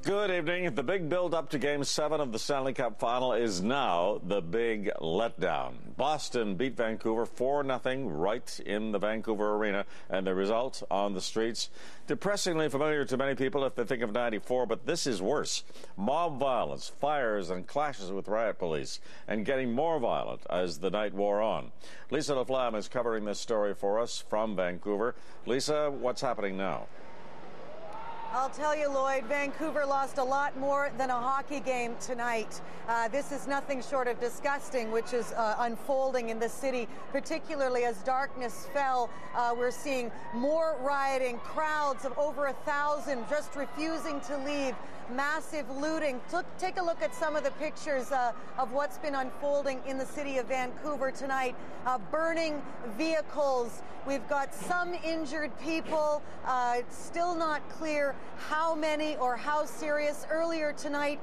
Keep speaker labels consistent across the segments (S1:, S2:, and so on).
S1: Good evening. The big build-up to Game 7 of the Stanley Cup final is now the big letdown. Boston beat Vancouver 4-0 right in the Vancouver arena, and the result on the streets, depressingly familiar to many people if they think of '94, but this is worse. Mob violence, fires, and clashes with riot police, and getting more violent as the night wore on. Lisa LaFlamme is covering this story for us from Vancouver. Lisa, what's happening now?
S2: I'll tell you, Lloyd, Vancouver lost a lot more than a hockey game tonight. This is nothing short of disgusting, which is unfolding in the city, particularly as darkness fell. We're seeing more rioting, crowds of over 1,000 just refusing to leave, massive looting. Take a look at some of the pictures of what's been unfolding in the city of Vancouver tonight. Burning vehicles. We've got some injured people. It's still not clear how many or how serious. Earlier tonight,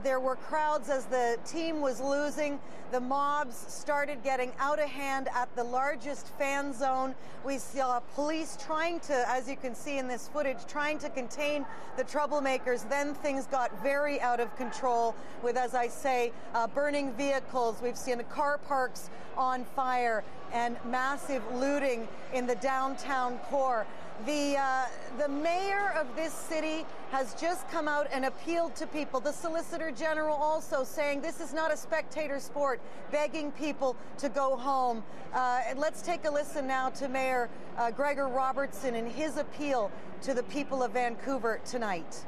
S2: there were crowds as the team was losing. The mobs started getting out of hand at the largest fan zone. We saw police trying to, as you can see in this footage, trying to contain the troublemakers. Then things got very out of control with, as I say, burning vehicles. We've seen car parks on fire and massive looting in the downtown core. The mayor of this city has just come out and appealed to people. The Solicitor General also saying this is not a spectator sport, begging people to go home. Let's take a listen now to Mayor Gregor Robertson and his appeal to the people of Vancouver tonight.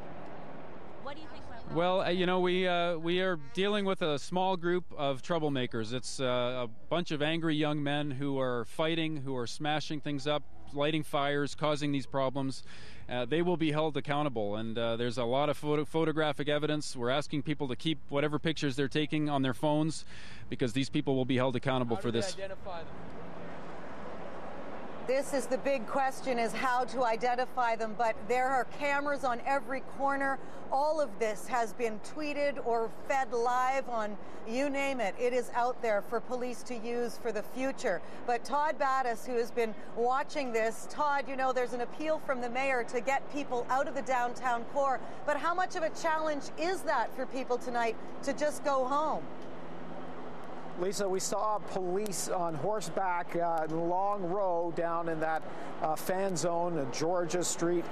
S3: What do you think?
S4: Well, we are dealing with a small group of troublemakers. It's a bunch of angry young men who are fighting, who are smashing things up, lighting fires, causing these problems. They will be held accountable, and there's a lot of photographic evidence. We're asking people to keep whatever pictures they're taking on their phones, because these people will be held accountable for this.
S3: Identify them?
S2: This is the big question, is how to identify them, but there are cameras on every corner. All of this has been tweeted or fed live on, you name it. It is out there for police to use for the future. But Todd Battis, who has been watching this, Todd, there's an appeal from the mayor to get people out of the downtown core, but how much of a challenge is that for people tonight to just go home?
S5: Lisa, we saw police on horseback in a long row down in that fan zone, Georgia Street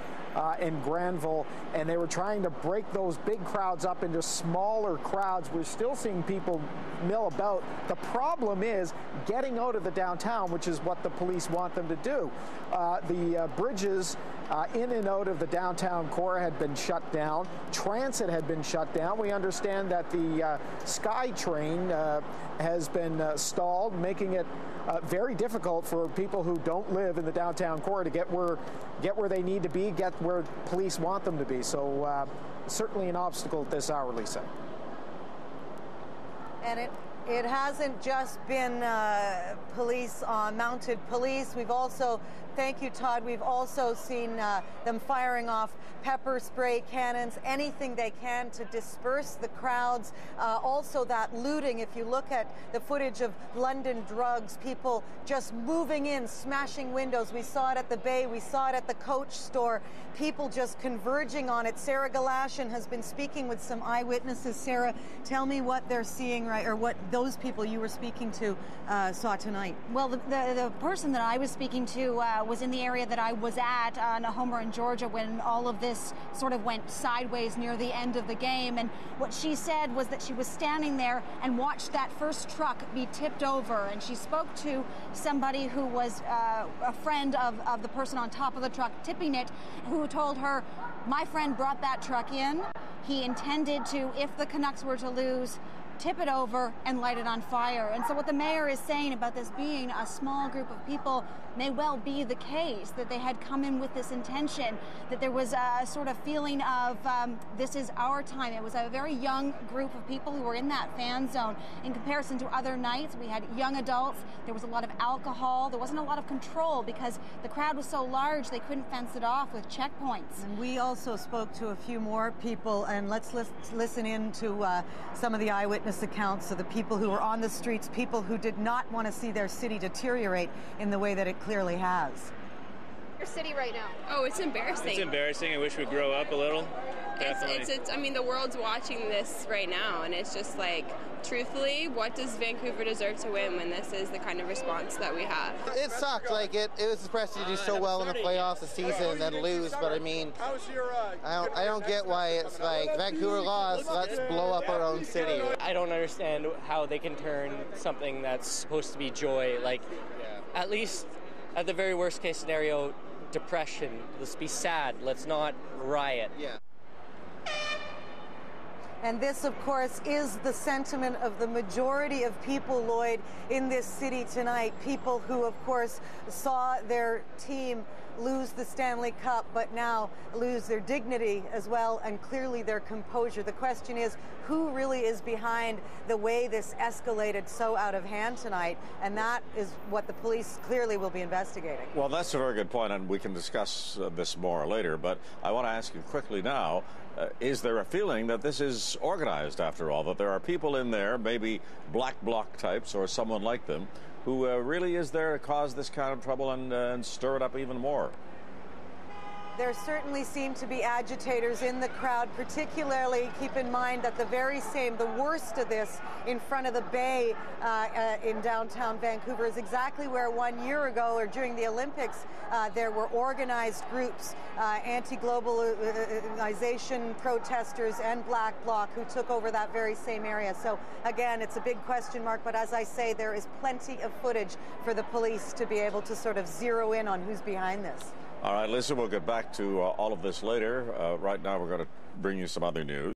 S5: in Granville, and they were trying to break those big crowds up into smaller crowds. We're still seeing people mill about. The problem is getting out of the downtown, which is what the police want them to do. The bridges in and out of the downtown core had been shut down. Transit had been shut down. We understand that the SkyTrain has been stalled, making it very difficult for people who don't live in the downtown core to get where they need to be, get where police want them to be. So certainly an obstacle at this hour, Lisa.
S2: And it hasn't just been police, mounted police. We've also, thank you, Todd, we've also seen them firing off pepper spray cannons, anything they can to disperse the crowds. Also that looting, if you look at the footage of London Drugs, people just moving in, smashing windows. We saw it at the Bay, we saw it at the Coach store, people just converging on it. Sarah Galashan has been speaking with some eyewitnesses. Sarah, tell me what they're seeing, right, or what those people you were speaking to saw tonight.
S6: Well, the person that I was speaking to was in the area that I was at on Homer in Georgia when all of this sort of went sideways near the end of the game. And what she said was that she was standing there and watched that first truck be tipped over. And she spoke to somebody who was a friend of the person on top of the truck tipping it, who told her, my friend brought that truck in. He intended to, if the Canucks were to lose, tip it over and light it on fire. And so what the mayor is saying about this being a small group of people may well be the case, that they had come in with this intention, that there was a sort of feeling of this is our time. It was a very young group of people who were in that fan zone. In comparison to other nights, we had young adults, there was a lot of alcohol, there wasn't a lot of control because the crowd was so large they couldn't fence it off with checkpoints.
S2: And we also spoke to a few more people, and let's listen in to some of the eyewitness accounts of the people who were on the streets, people who did not want to see their city deteriorate in the way that it clearly has.
S7: Your city right now?
S8: Oh, it's embarrassing.
S9: It's embarrassing. I wish we'd grow up a little.
S3: It's I mean, the world's watching this right now, and it's just like, truthfully, what does Vancouver deserve to win when this is the kind of response that we have?
S7: It sucked. Like, it was impressive to do so well in the playoffs this season and then lose, but I mean, I don't get why it's like Vancouver lost, let's blow up our own city.
S8: I don't understand how they can turn something that's supposed to be joy, like, at least at the very worst case scenario, depression. Let's be sad. Let's not riot.
S7: Yeah.
S2: And this, of course, is the sentiment of the majority of people, Lloyd, in this city tonight. People who, of course, saw their team lose the Stanley Cup, but now lose their dignity as well, and clearly their composure. The question is, who really is behind the way this escalated so out of hand tonight? And that is what the police clearly will be investigating.
S1: Well, that's a very good point, and we can discuss this more later. But I want to ask you quickly now, is there a feeling that this is organized after all, that there are people in there, maybe black bloc types or someone like them, who really is there to cause this kind of trouble and stir it up even more?
S2: There certainly seem to be agitators in the crowd, particularly keep in mind that the worst of this in front of the Bay in downtown Vancouver is exactly where 1 year ago, or during the Olympics, there were organized groups, anti-globalization protesters and Black Bloc, who took over that very same area. So again, it's a big question mark, but as I say, there is plenty of footage for the police to be able to sort of zero in on who's behind this.
S1: All right, Lisa, we'll get back to all of this later. Right now, we're going to bring you some other news.